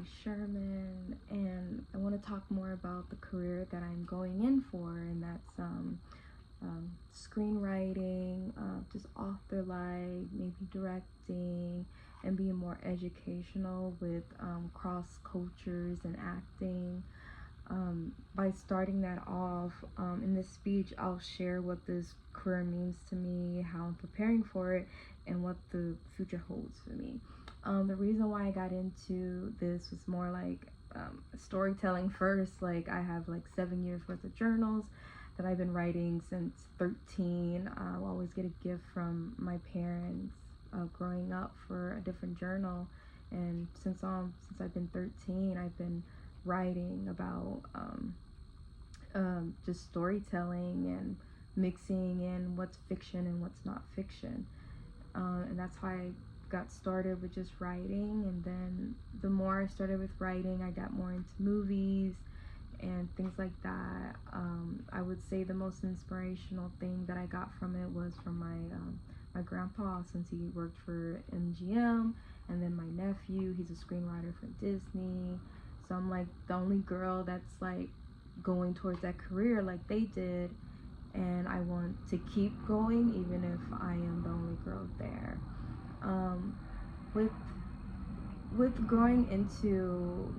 Sherman, and I want to talk more about the career that I'm going in for, and that's screenwriting, just author like, maybe directing, and being more educational with cross cultures and acting. By starting that off, in this speech, I'll share what this career means to me, how I'm preparing for it, and what the future holds for me. The reason why I got into this was more like storytelling first. Like, I have like 7 years worth of journals that I've been writing since 13. I'll always get a gift from my parents growing up for a different journal, and since I've been 13, I've been writing about just storytelling and mixing in what's fiction and what's not fiction. And that's how I got started with just writing. And then the more I started with writing, I got more into movies and things like that. I would say the most inspirational thing that I got from it was from my grandpa, since he worked for MGM, and then my nephew, he's a screenwriter for Disney. So I'm like the only girl that's like going towards that career like they did, and I want to keep going even if I am the only girl there. Um, with growing into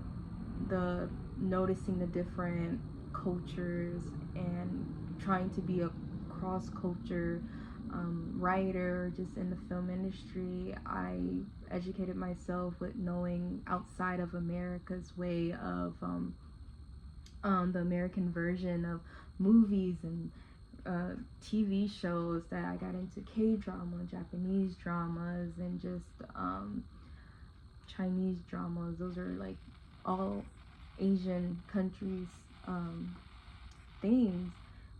the noticing the different cultures and trying to be a cross culture writer just in the film industry, I educated myself with knowing outside of America's way of the American version of movies and TV shows, that I got into K-drama, Japanese dramas, and just Chinese dramas. Those are like all Asian countries things.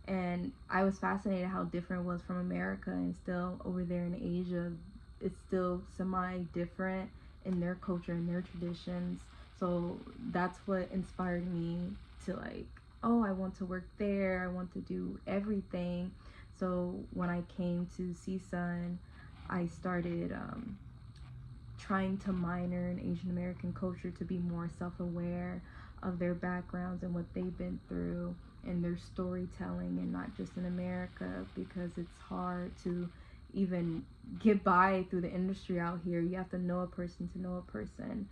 And I was fascinated how different it was from America, and still over there in Asia, it's still semi-different in their culture and their traditions. So that's what inspired me to like, oh, I want to work there, I want to do everything. So when I came to CSUN, I started trying to minor in Asian American culture to be more self-aware of their backgrounds and what they've been through and their storytelling, and not just in America, because it's hard to even get by through the industry out here. You have to know a person to know a person,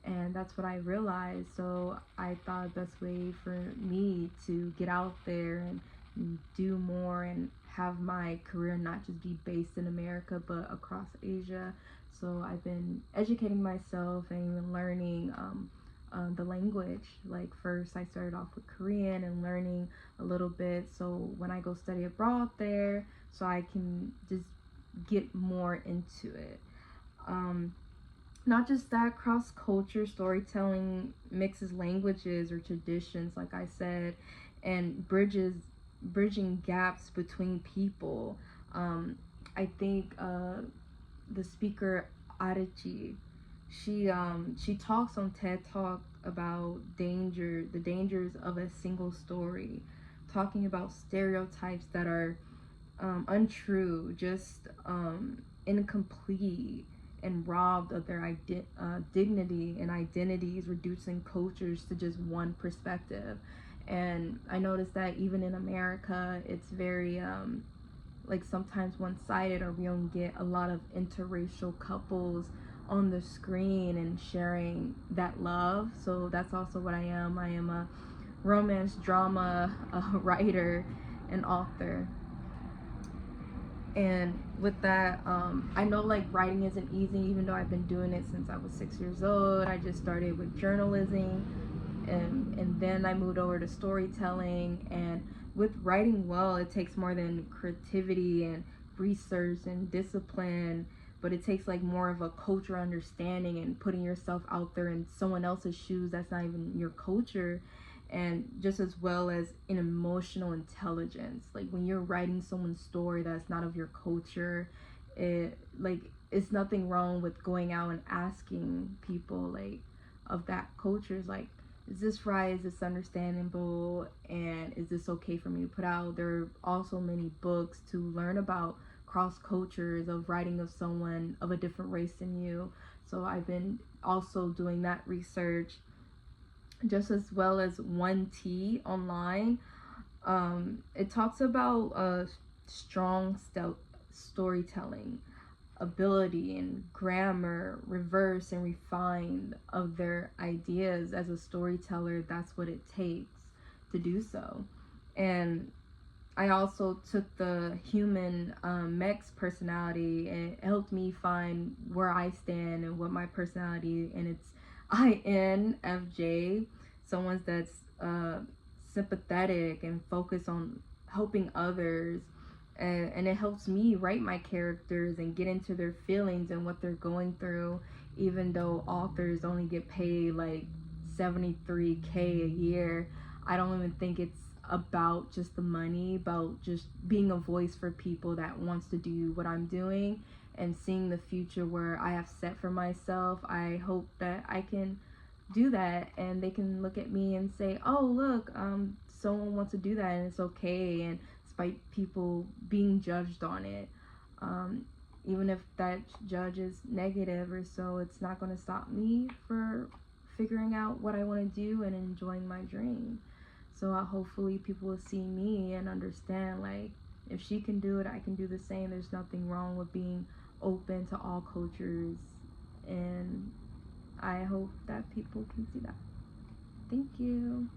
and that's what I realized. So I thought the best way for me to get out there and do more and have my career not just be based in America but across Asia. So I've been educating myself and even learning the language. Like, first I started off with Korean and learning a little bit, so when I go study abroad there, so I can just get more into it. Not just that, cross culture storytelling mixes languages or traditions, like I said, and bridging gaps between people. I think the speaker Adichie, she talks on TED Talk about the dangers of a single story, talking about stereotypes that are untrue, just incomplete, and robbed of their dignity and identities, reducing cultures to just one perspective. And I noticed that even in America, it's very like sometimes one-sided, or we don't get a lot of interracial couples on the screen and sharing that love. So that's also what I am. I am a romance drama writer and author. And with that, I know like writing isn't easy, even though I've been doing it since I was 6 years old. I just started with journalism, and then I moved over to storytelling. And with writing well, it takes more than creativity and research and discipline, but it takes like more of a culture understanding and putting yourself out there in someone else's shoes that's not even your culture, and just as well as an emotional intelligence. Like, when you're writing someone's story that's not of your culture, it's nothing wrong with going out and asking people like of that culture, is like, is this right, is this understandable, and is this okay for me to put out? There are also many books to learn about across cultures, of writing of someone of a different race than you. So I've been also doing that research, just as well as 1T online. It talks about strong storytelling ability and grammar, reverse and refine of their ideas. As a storyteller, that's what it takes to do so. And I also took the human MEX personality, and it helped me find where I stand and what my personality, and it's INFJ, someone that's sympathetic and focused on helping others. And it helps me write my characters and get into their feelings and what they're going through, even though authors only get paid like $73K a year. I don't even think it's about just the money, about just being a voice for people that wants to do what I'm doing and seeing the future where I have set for myself. I hope that I can do that and they can look at me and say, oh look, someone wants to do that and it's okay, and despite people being judged on it, even if that judge is negative or so, it's not going to stop me for figuring out what I want to do and enjoying my dream. So hopefully people will see me and understand, like, if she can do it, I can do the same. There's nothing wrong with being open to all cultures, and I hope that people can see that. Thank you.